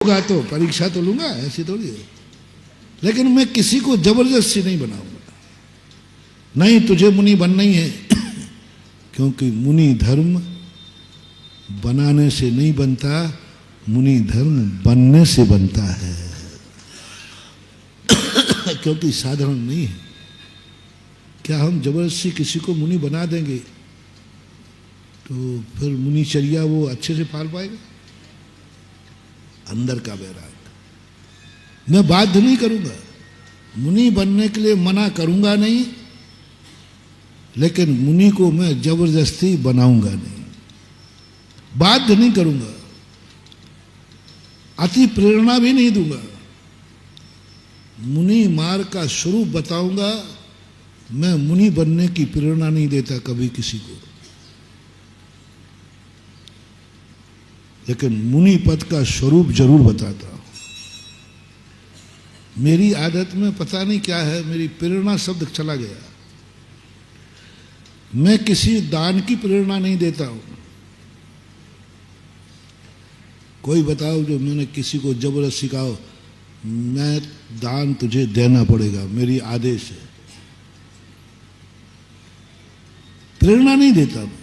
होगा तो परीक्षा तो लूंगा, ऐसी थोड़ी है। लेकिन मैं किसी को जबरदस्ती नहीं बनाऊंगा। नहीं, तुझे मुनि बनना ही है क्योंकि मुनि धर्म बनाने से नहीं बनता, मुनि धर्म बनने से बनता है क्योंकि साधारण नहीं है। क्या हम जबरदस्ती किसी को मुनि बना देंगे तो फिर मुनिचर्या वो अच्छे से पाल पाएगा? अंदर का वैराग। मैं बाध्य नहीं करूंगा, मुनि बनने के लिए मना करूंगा नहीं, लेकिन मुनि को मैं जबरदस्ती बनाऊंगा नहीं, बाध्य नहीं करूंगा, अति प्रेरणा भी नहीं दूंगा। मुनि मार्ग का स्वरूप बताऊंगा, मैं मुनि बनने की प्रेरणा नहीं देता कभी किसी को, लेकिन मुनि पद का स्वरूप जरूर बताता हूं। मेरी आदत में पता नहीं क्या है, मेरी प्रेरणा शब्द चला गया। मैं किसी दान की प्रेरणा नहीं देता हूं। कोई बताओ जो मैंने किसी को जबरदस्ती कहा मैं दान तुझे देना पड़ेगा, मेरी आदेश है, प्रेरणा नहीं देता मैं।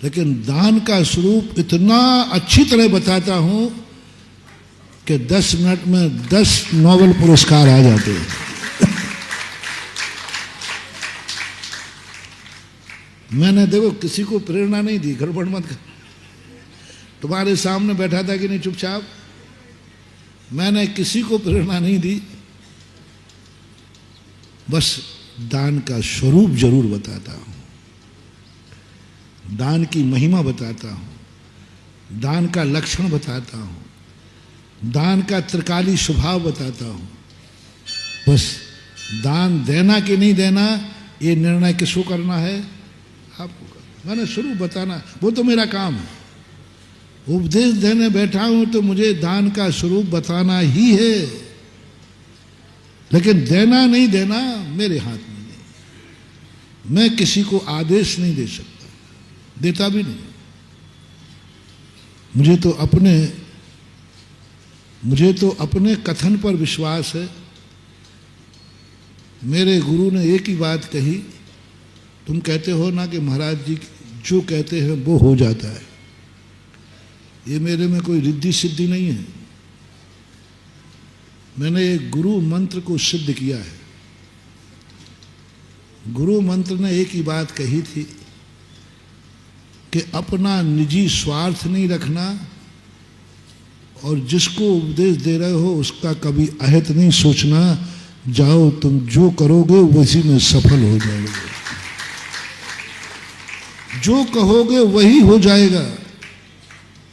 लेकिन दान का स्वरूप इतना अच्छी तरह बताता हूं कि 10 मिनट में 10 नोबेल पुरस्कार आ जाते हैं। मैंने देखो किसी को प्रेरणा नहीं दी, गड़बड़ मत कर। तुम्हारे सामने बैठा था कि नहीं चुपचाप, मैंने किसी को प्रेरणा नहीं दी, बस दान का स्वरूप जरूर बताता हूं, दान की महिमा बताता हूं, दान का लक्षण बताता हूं, दान का त्रिकाली स्वभाव बताता हूं। बस दान देना कि नहीं देना ये निर्णय किसको करना है? आपको करना। मैंने स्वरूप बताना, वो तो मेरा काम है। उपदेश देने बैठा हूं तो मुझे दान का स्वरूप बताना ही है, लेकिन देना नहीं देना मेरे हाथ में नहीं। मैं किसी को आदेश नहीं दे सकता, देता भी नहीं। मुझे तो अपने कथन पर विश्वास है। मेरे गुरु ने एक ही बात कही, तुम कहते हो ना कि महाराज जी जो कहते हैं वो हो जाता है। ये मेरे में कोई रिद्धि सिद्धि नहीं है, मैंने एक गुरु मंत्र को सिद्ध किया है। गुरु मंत्र ने एक ही बात कही थी कि अपना निजी स्वार्थ नहीं रखना और जिसको उपदेश दे रहे हो उसका कभी अहित नहीं सोचना। जाओ तुम जो करोगे वही में सफल हो जाओगे, जो कहोगे वही हो जाएगा,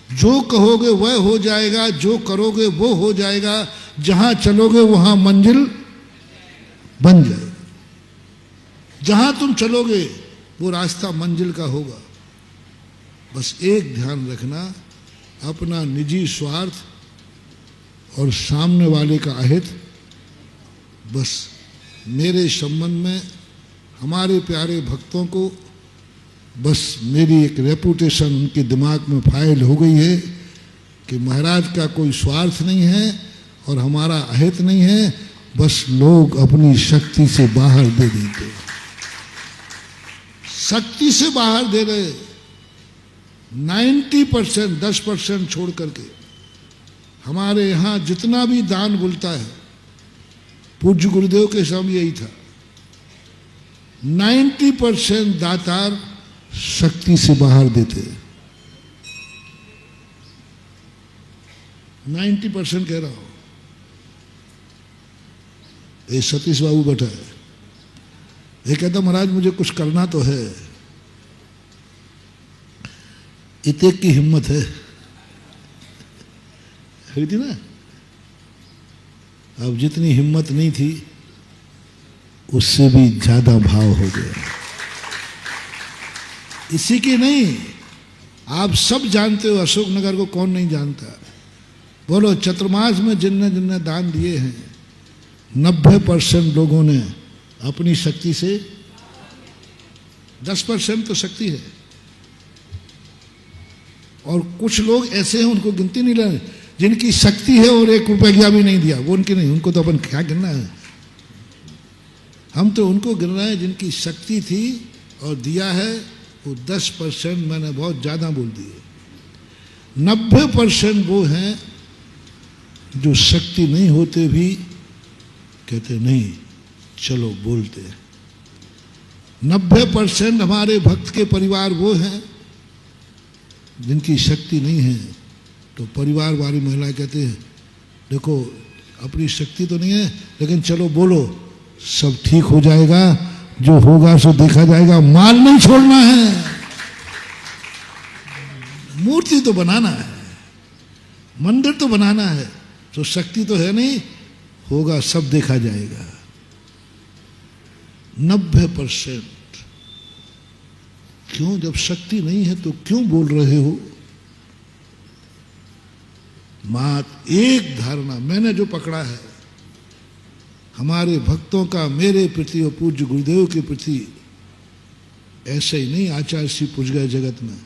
जो कहोगे वह हो जाएगा, जो करोगे वो हो जाएगा, जहां चलोगे वहां मंजिल बन जाएगा। जहां तुम चलोगे वो रास्ता मंजिल का होगा। बस एक ध्यान रखना, अपना निजी स्वार्थ और सामने वाले का अहित। बस मेरे संबंध में हमारे प्यारे भक्तों को बस मेरी एक रेपुटेशन उनके दिमाग में फाइल हो गई है कि महाराज का कोई स्वार्थ नहीं है और हमारा अहित नहीं है। बस लोग अपनी शक्ति से बाहर दे देते, शक्ति से बाहर दे रहे 90%, 10% छोड़ करके। हमारे यहाँ जितना भी दान बोलता है, पूज्य गुरुदेव के समय यही था, 90% दातार शक्ति से बाहर देते। 90% कह रहा हूं। ये सतीश बाबू बैठा है, ये कहता महाराज मुझे कुछ करना तो है। इतने की हिम्मत है, हुई थी ना। अब जितनी हिम्मत नहीं थी उससे भी ज्यादा भाव हो गया। इसी के नहीं, आप सब जानते हो अशोकनगर को कौन नहीं जानता। बोलो, चतुर्मास में जिनने जिनने दान दिए हैं 90% लोगों ने अपनी शक्ति से, 10% तो शक्ति है। और कुछ लोग ऐसे हैं उनको गिनती नहीं लेने, जिनकी शक्ति है और 1 रुपया भी नहीं दिया, वो उनकी नहीं, उनको तो अपन क्या गिनना है। हम तो उनको गिन रहे हैं जिनकी शक्ति थी और दिया है वो 10%, मैंने बहुत ज़्यादा बोल दिए। 90% वो हैं जो शक्ति नहीं होते भी कहते नहीं चलो बोलते हैं। 90% हमारे भक्त के परिवार वो हैं जिनकी शक्ति नहीं है, तो परिवार वाली महिला कहते हैं देखो अपनी शक्ति तो नहीं है लेकिन चलो बोलो, सब ठीक हो जाएगा, जो होगा सो देखा जाएगा, माल नहीं छोड़ना है, मूर्ति तो बनाना है, मंदिर तो बनाना है, तो शक्ति तो है नहीं, होगा सब देखा जाएगा। 90%। क्यों? जब शक्ति नहीं है तो क्यों बोल रहे हो? मात्र एक धारणा मैंने जो पकड़ा है हमारे भक्तों का मेरे प्रति और पूज्य गुरुदेव के प्रति, ऐसे ही नहीं आचार्य श्री पूज गए जगत में,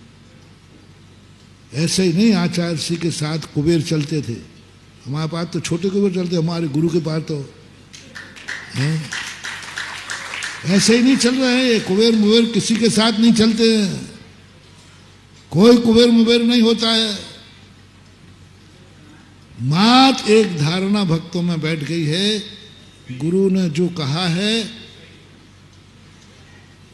ऐसे ही नहीं आचार्य श्री के साथ कुबेर चलते थे। हमारे पास तो छोटे कुबेर चलते, हमारे गुरु के पास तो हैं? ऐसे ही नहीं चल रहे हैं। कुबेर मुबेर किसी के साथ नहीं चलते हैं, कोई कुबेर मुबेर नहीं होता है। मात्र एक धारणा भक्तों में बैठ गई है, गुरु ने जो कहा है,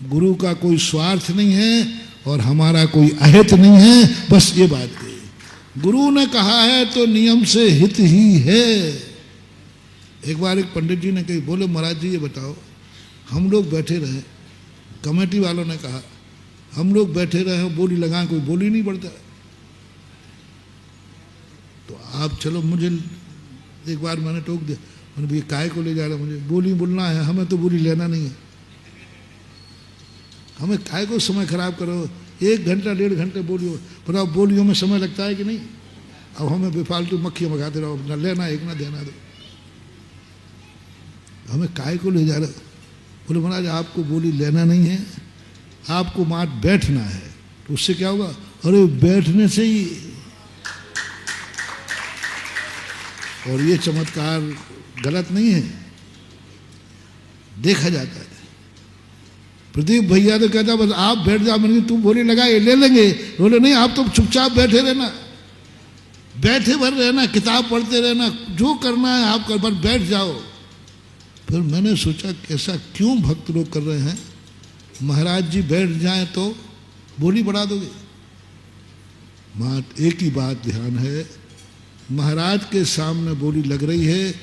गुरु का कोई स्वार्थ नहीं है और हमारा कोई अहित नहीं है, बस ये बात है। गुरु ने कहा है तो नियम से हित ही है। एक बार एक पंडित जी ने कही, बोले महाराज जी ये बताओ, हम लोग बैठे रहे, कमेटी वालों ने कहा हम लोग बैठे रहे, बोली लगाएं, कोई बोली नहीं पड़ता, तो आप चलो, मुझे एक बार मैंने टोक दिया, मैंने भैया काय को ले जा रहे, मुझे बोली बोलना है, हमें तो बोली लेना नहीं है, हमें काय को समय खराब करो, 1 घंटा 1.5 घंटे बोलियो, पर अब बोलियों में समय लगता है कि नहीं? अब हमें बेफालतू मक्खियाँ भगाते रहो, ना लेना एक ना देना दो, हमें काय को ले जा रहे? बोले महाराज आपको बोली लेना नहीं है, आपको मात्र बैठना है, तो उससे क्या होगा? अरे बैठने से ही, और ये चमत्कार गलत नहीं है, देखा जाता है। प्रदीप भैया तो कहता बस आप बैठ जाओ, मैंने तू बोली लगाए ले लेंगे, बोले नहीं आप तो चुपचाप बैठे रहना, बैठे भर रहना, किताब पढ़ते रहना, जो करना है आप कर, पर बैठ जाओ। फिर मैंने सोचा कैसा क्यों भक्त लोग कर रहे हैं, महाराज जी बैठ जाएं तो बोली बढ़ा दोगे। मात्र एक ही बात ध्यान है, महाराज के सामने बोली लग रही है,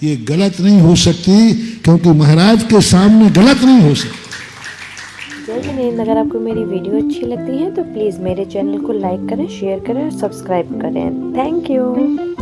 ये गलत नहीं हो सकती, क्योंकि महाराज के सामने गलत नहीं हो सकती। जय हिंद। अगर आपको मेरी वीडियो अच्छी लगती है तो प्लीज़ मेरे चैनल को लाइक करें, शेयर करें और सब्सक्राइब करें। Thank you.